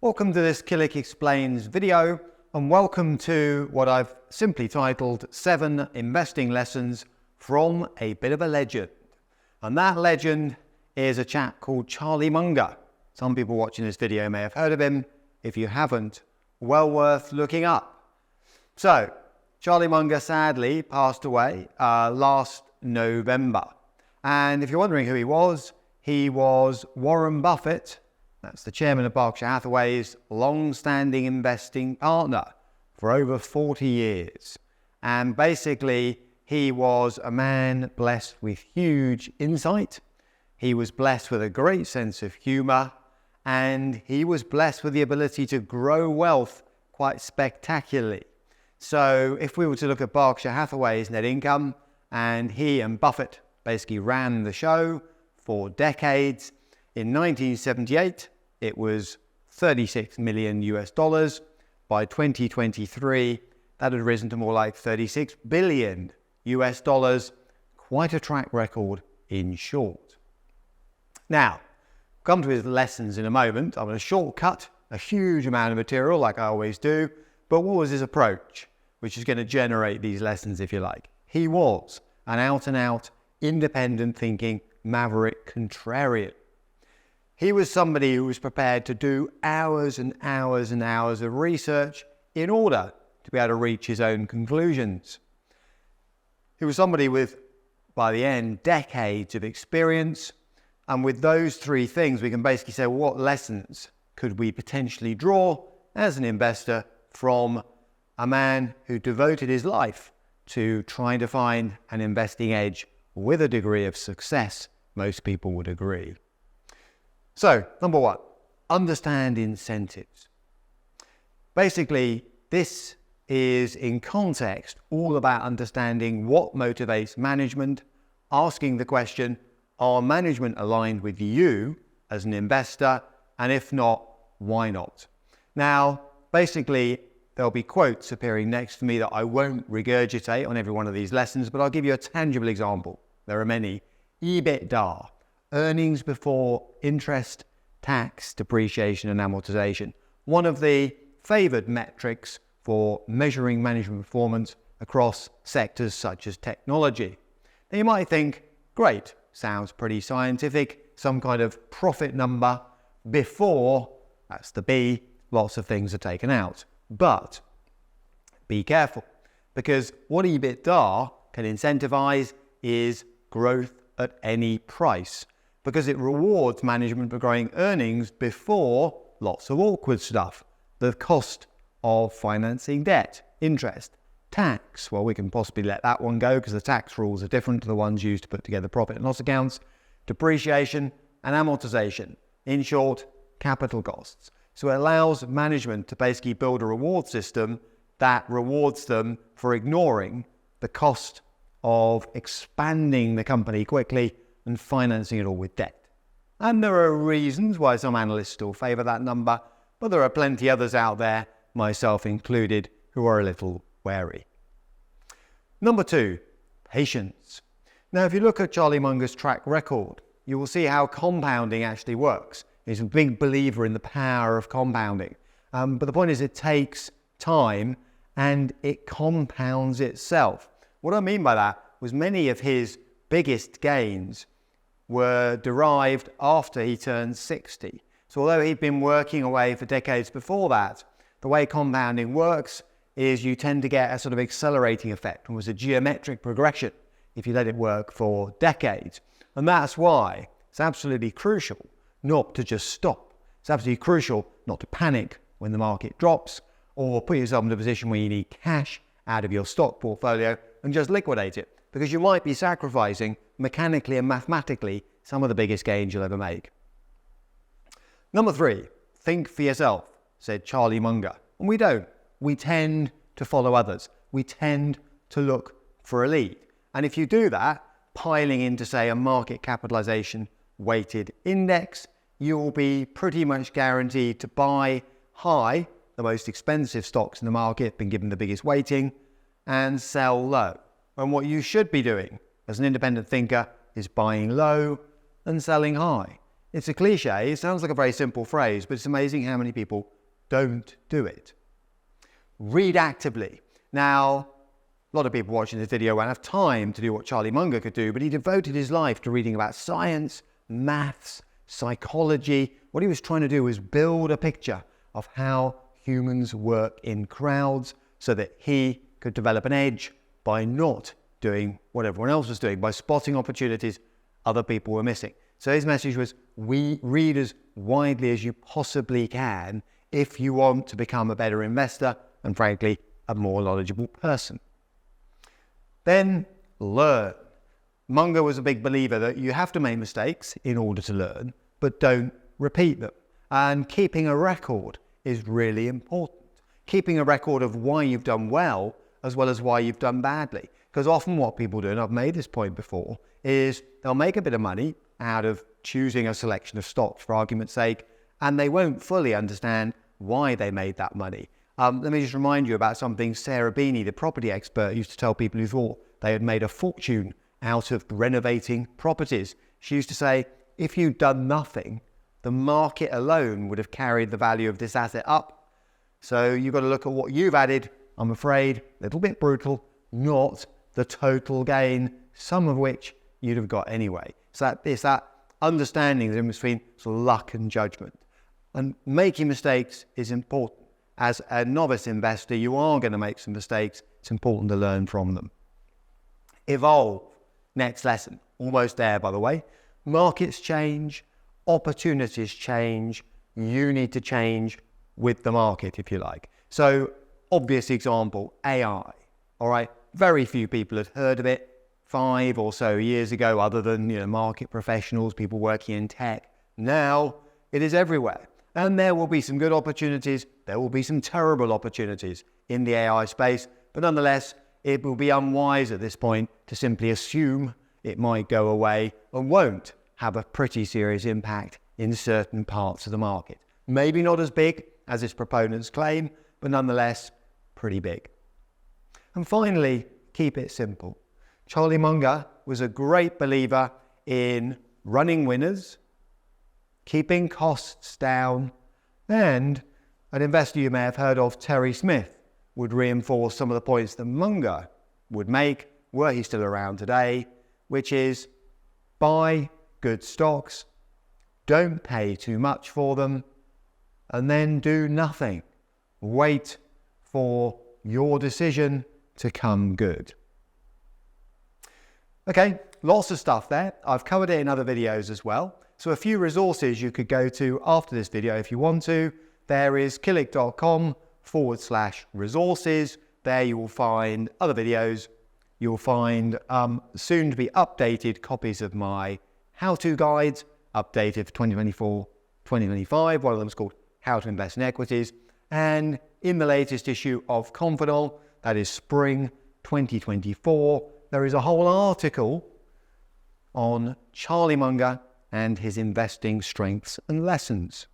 Welcome to this Killick Explains video, and welcome to what I've simply titled 7 Investing Lessons from a Bit of a Legend. And that legend is a chap called Charlie Munger. Some people watching this video may have heard of him. If you haven't, well worth looking up. So, Charlie Munger sadly passed away last November. And if you're wondering who he was Warren Buffett. That's the chairman of Berkshire Hathaway's long-standing investing partner for over 40 years. And basically, he was a man blessed with huge insight. He was blessed with a great sense of humor, and he was blessed with the ability to grow wealth quite spectacularly. So if we were to look at Berkshire Hathaway's net income, and he and Buffett basically ran the show for decades. In 1978, it was $36 million US. By 2023, that had risen to more like $36 billion US. Quite a track record in short. Now, come to his lessons in a moment. I'm going to shortcut a huge amount of material like I always do. But what was his approach, which is going to generate these lessons, if you like? He was an out-and-out, independent thinking, maverick contrarian. He was somebody who was prepared to do hours and hours and hours of research in order to be able to reach his own conclusions. He was somebody with, by the end, decades of experience. And with those three things, we can basically say, well, what lessons could we potentially draw as an investor from a man who devoted his life to trying to find an investing edge with a degree of success, most people would agree. So, number one, understand incentives. Basically, this is in context all about understanding what motivates management, asking the question, are management aligned with you as an investor? And if not, why not? Now, basically, there'll be quotes appearing next to me that I won't regurgitate on every one of these lessons, but I'll give you a tangible example. There are many. EBITDA, earnings before interest, tax, depreciation, and amortization. One of the favored metrics for measuring management performance across sectors such as technology. Now you might think, great, sounds pretty scientific, some kind of profit number before, that's the B, lots of things are taken out. But be careful, because what EBITDA can incentivize is growth at any price, because it rewards management for growing earnings before lots of awkward stuff. The cost of financing debt, interest, tax, well, we can possibly let that one go because the tax rules are different to the ones used to put together profit and loss accounts, depreciation and amortization. In short, capital costs. So it allows management to basically build a reward system that rewards them for ignoring the cost of expanding the company quickly and financing it all with debt. And there are reasons why some analysts still favour that number, but there are plenty others out there, myself included, who are a little wary. Number two, patience. Now, if you look at Charlie Munger's track record, you will see how compounding actually works. He's a big believer in the power of compounding. But the point is it takes time and it compounds itself. What I mean by that was many of his biggest gains were derived after he turned 60. So although he'd been working away for decades before that, the way compounding works is you tend to get a sort of accelerating effect, almost a geometric progression, if you let it work for decades. And that's why it's absolutely crucial not to just stop. It's absolutely crucial not to panic when the market drops or put yourself in a position where you need cash out of your stock portfolio and just liquidate it, because you might be sacrificing mechanically and mathematically some of the biggest gains you'll ever make. Number three, think for yourself, said Charlie Munger. And we don't. We tend to follow others. We tend to look for a lead. And if you do that, piling into, say, a market capitalization weighted index, you will be pretty much guaranteed to buy high, the most expensive stocks in the market, been given the biggest weighting, and sell low. And what you should be doing as an independent thinker is buying low and selling high. It's a cliche. It sounds like a very simple phrase, but it's amazing how many people don't do it. Read actively. Now, a lot of people watching this video won't have time to do what Charlie Munger could do, but he devoted his life to reading about science, maths, psychology. What he was trying to do was build a picture of how humans work in crowds so that he could develop an edge by not doing what everyone else was doing, by spotting opportunities other people were missing. So his message was, read as widely as you possibly can if you want to become a better investor and, frankly, a more knowledgeable person. Then learn. Munger was a big believer that you have to make mistakes in order to learn, but don't repeat them. And keeping a record is really important. Keeping a record of why you've done well as why you've done badly. Because often what people do, and I've made this point before, is they'll make a bit of money out of choosing a selection of stocks, for argument's sake, and they won't fully understand why they made that money. Let me just remind you about something Sarah Beanie, the property expert, used to tell people who thought they had made a fortune out of renovating properties. She used to say, if you'd done nothing, the market alone would have carried the value of this asset up. So you've got to look at what you've added, I'm afraid, a little bit brutal, not the total gain, some of which you'd have got anyway. So it's that understanding the difference between sort of luck and judgment. And making mistakes is important. As a novice investor, you are going to make some mistakes. It's important to learn from them. Evolve. Next lesson. Almost there, by the way. Markets change. Opportunities change. You need to change with the market, if you like. So, obvious example, AI. All right. Very few people had heard of it 5 or so years ago, other than market professionals, people working in tech. Now, it is everywhere. And there will be some good opportunities, there will be some terrible opportunities in the AI space, but nonetheless, it will be unwise at this point to simply assume it might go away and won't have a pretty serious impact in certain parts of the market. Maybe not as big as its proponents claim, but nonetheless, pretty big. And finally, keep it simple. Charlie Munger was a great believer in running winners, keeping costs down, and an investor you may have heard of, Terry Smith, would reinforce some of the points that Munger would make were he still around today, which is buy good stocks, don't pay too much for them, and then do nothing. Wait for your decision to come good. Okay, lots of stuff there. I've covered it in other videos as well. So a few resources you could go to after this video if you want to. There is killick.com/resources. There you will find other videos. You'll find soon to be updated copies of my how-to guides, updated for 2024, 2025. One of them is called How to Invest in Equities. And in the latest issue of Confidant, that is spring 2024, there is a whole article on Charlie Munger and his investing strengths and lessons.